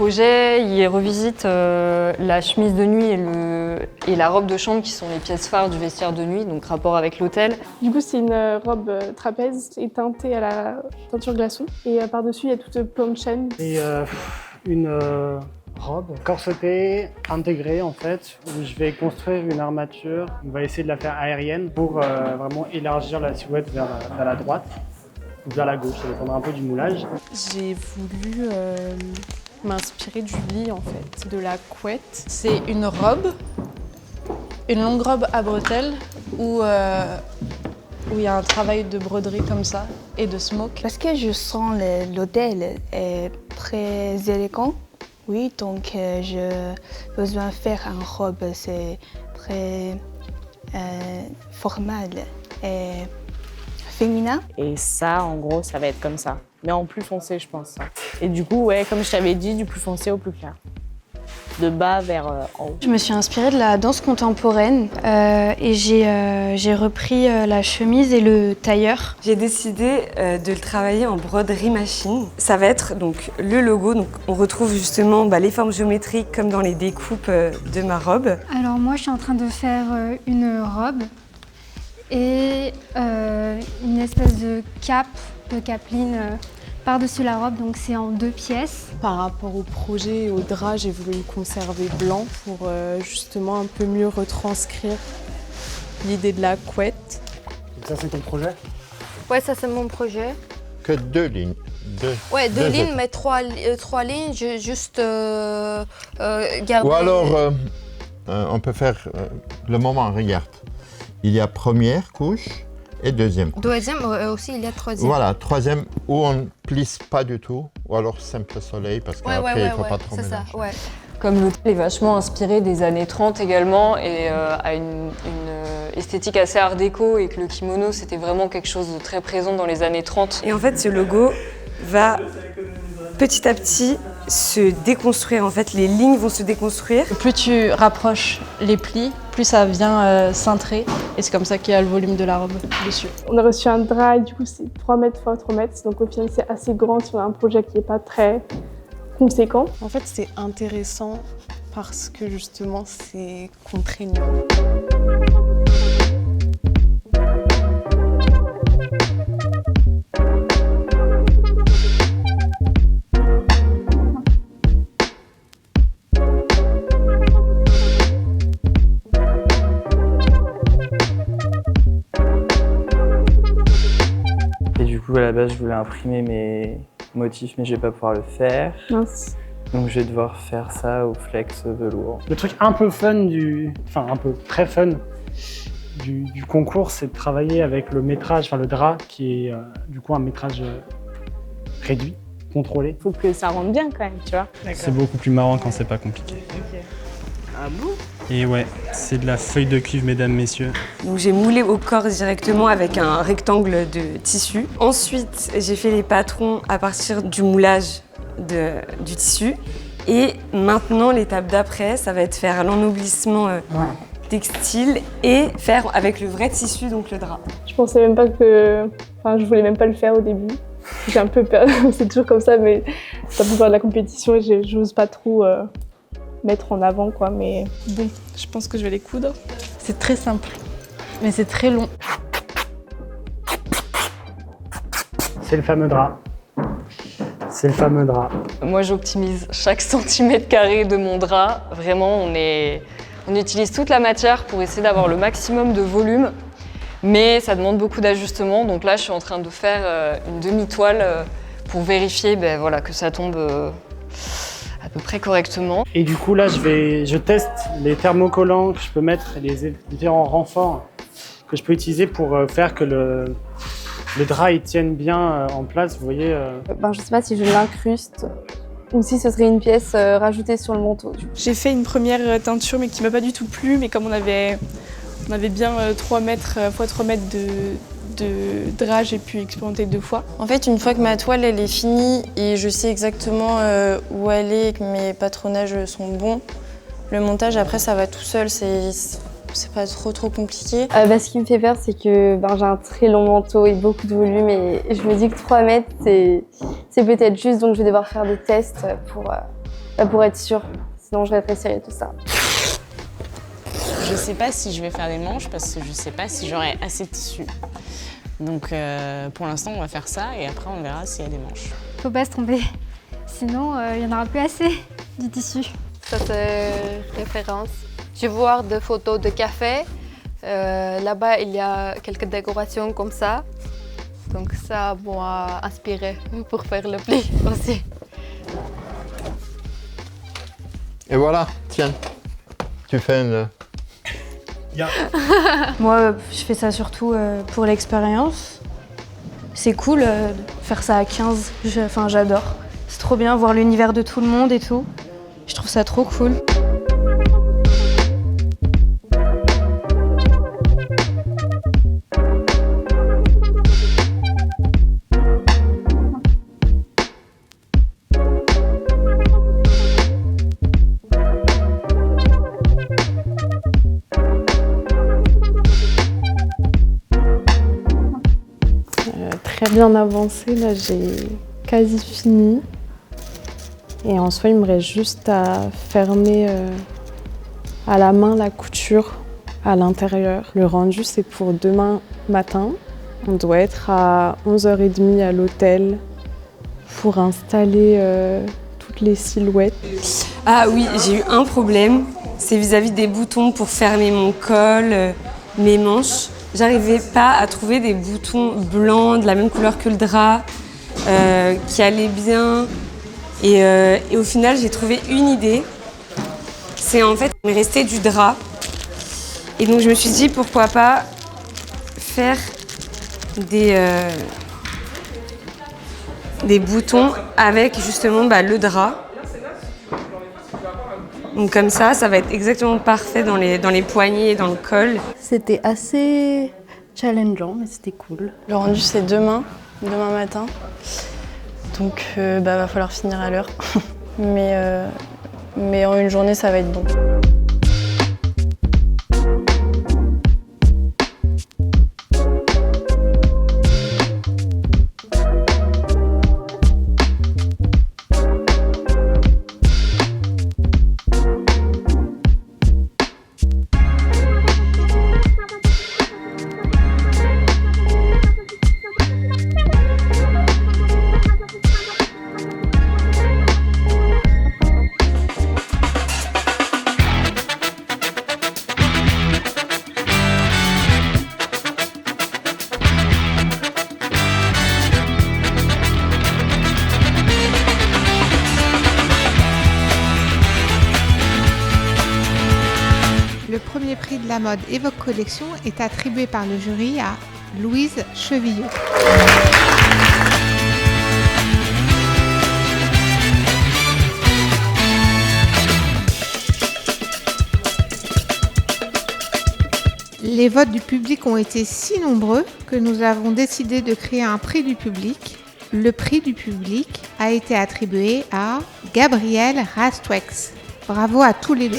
projet, il revisite la chemise de nuit et la robe de chambre qui sont les pièces phares du vestiaire de nuit, donc rapport avec l'hôtel. Du coup, c'est une robe trapèze et teintée à la teinture glaçon. Et par-dessus, il y a toute plein de chaînes. Et une robe corsetée, intégrée en fait, où je vais construire une armature. On va essayer de la faire aérienne pour vraiment élargir la silhouette vers la droite ou vers la gauche, ça dépendra un peu du moulage. J'ai voulu m'inspirer du lit en fait, de la couette. C'est une robe, une longue robe à bretelles où il y a un travail de broderie comme ça et de smoke. Parce que je sens l'hôtel est très élégant, oui, donc j'ai besoin de faire une robe, c'est très formal et féminin. Et ça, en gros, ça va être comme ça. Mais en plus foncé, je pense. Ça. Et du coup, ouais, comme je t'avais dit, du plus foncé au plus clair. De bas vers en haut. Je me suis inspirée de la danse contemporaine et j'ai repris la chemise et le tailleur. J'ai décidé de le travailler en broderie machine. Ça va être donc le logo. Donc on retrouve justement les formes géométriques comme dans les découpes de ma robe. Alors moi, je suis en train de faire une robe et une espèce de capeline par-dessus la robe, donc c'est en 2 pièces. Par rapport au projet et au drap, j'ai voulu le conserver blanc pour justement un peu mieux retranscrire l'idée de la couette. Donc ça c'est ton projet? Ouais, ça c'est mon projet. Que 2 lignes. Deux lignes, mais 3 lignes, juste garder... Ou alors, on peut faire le moment, regarde. Il y a première couche et deuxième couche. Deuxième, aussi il y a troisième. Voilà, troisième où on ne plisse pas du tout, ou alors simple soleil, parce qu'après il ne faut pas trop mélanger. C'est ça, ouais. Comme l'hôtel est vachement inspiré des années 30 également et a une esthétique assez art déco et que le kimono c'était vraiment quelque chose de très présent dans les années 30. Et en fait, ce logo va petit à petit se déconstruire. En fait, les lignes vont se déconstruire. Plus tu rapproches les plis, plus ça vient cintrer. Et c'est comme ça qu'il y a le volume de la robe dessus. On a reçu un drap et du coup c'est 3 mètres x 3 mètres. Donc au final c'est assez grand sur un projet qui n'est pas très conséquent. En fait c'est intéressant parce que justement c'est contraignant. À la base, je voulais imprimer mes motifs, mais je vais pas pouvoir le faire. Mince. Donc je vais devoir faire ça au flex velours. Le truc un peu fun très fun du concours, c'est de travailler avec le métrage, le drap, qui est du coup un métrage réduit, contrôlé. Faut que ça rentre bien quand même, tu vois. C'est beaucoup plus marrant quand c'est pas compliqué. Okay. Ah bon? Et ouais, c'est de la feuille de cuivre, mesdames, messieurs. Donc j'ai moulé au corps directement avec un rectangle de tissu. Ensuite, j'ai fait les patrons à partir du moulage du tissu. Et maintenant, l'étape d'après, ça va être faire l'ennoblissement textile et faire avec le vrai tissu, donc le drap. Je pensais même pas que... je voulais même pas le faire au début. J'ai un peu peur, c'est toujours comme ça, mais ça peut faire de la compétition et j'ose pas trop mettre en avant, quoi. Mais bon, je pense que je vais les coudre. C'est très simple, mais c'est très long. C'est le fameux drap. C'est le fameux drap. Moi, j'optimise chaque centimètre carré de mon drap. Vraiment, on utilise toute la matière pour essayer d'avoir le maximum de volume. Mais ça demande beaucoup d'ajustements. Donc là, je suis en train de faire une demi-toile pour vérifier que ça tombe à peu près correctement. Et du coup, là, je teste les thermocollants que je peux mettre et les différents renforts que je peux utiliser pour faire que le drap il tienne bien en place, vous voyez. Je sais pas si je l'incruste ou si ce serait une pièce rajoutée sur le manteau. J'ai fait une première teinture mais qui m'a pas du tout plu, mais comme on avait bien 3 mètres x 3 mètres de drap, j'ai pu expérimenter 2 fois. En fait, une fois que ma toile elle est finie et je sais exactement où elle est et que mes patronnages sont bons, le montage après ça va tout seul, c'est pas trop compliqué. Ce qui me fait peur, c'est que j'ai un très long manteau et beaucoup de volume et je me dis que 3 mètres, c'est peut-être juste, donc je vais devoir faire des tests pour Pour être sûre, sinon je rétrécirais tout ça. Je sais pas si je vais faire des manches parce que je sais pas si j'aurai assez de tissu. Donc pour l'instant, on va faire ça et après on verra s'il y a des manches. Faut pas se tromper, sinon il y en aura plus assez du tissu. Ça c'est référence. Je vois des photos de café. Là-bas, il y a quelques décorations comme ça. Donc ça m'a inspiré pour faire le pli aussi. Et voilà, tiens, tu fais une... Moi, je fais ça surtout pour l'expérience. C'est cool de faire ça à 15, j'adore. C'est trop bien, voir l'univers de tout le monde et tout. Je trouve ça trop cool. Très bien avancé, là j'ai quasi fini. Et en soi, il me reste juste à fermer à la main la couture à l'intérieur. Le rendu, c'est pour demain matin. On doit être à 11h30 à l'hôtel pour installer toutes les silhouettes. Ah oui, j'ai eu un problème, c'est vis-à-vis des boutons pour fermer mon col, mes manches. J'arrivais pas à trouver des boutons blancs de la même couleur que le drap, qui allaient bien. Et au final, j'ai trouvé une idée. C'est en fait, il me restait du drap. Et donc je me suis dit, pourquoi pas faire des boutons avec justement le drap. Donc comme ça va être exactement parfait dans les poignets et dans le col. C'était assez challengeant, mais c'était cool. Le rendu, c'est demain matin. Donc va falloir finir à l'heure. mais en une journée, ça va être bon. Le premier prix de la mode Evoque Collection est attribué par le jury à Louise Chevillot. Les votes du public ont été si nombreux que nous avons décidé de créer un prix du public. Le prix du public a été attribué à Gabrielle Rastwex. Bravo à tous les deux.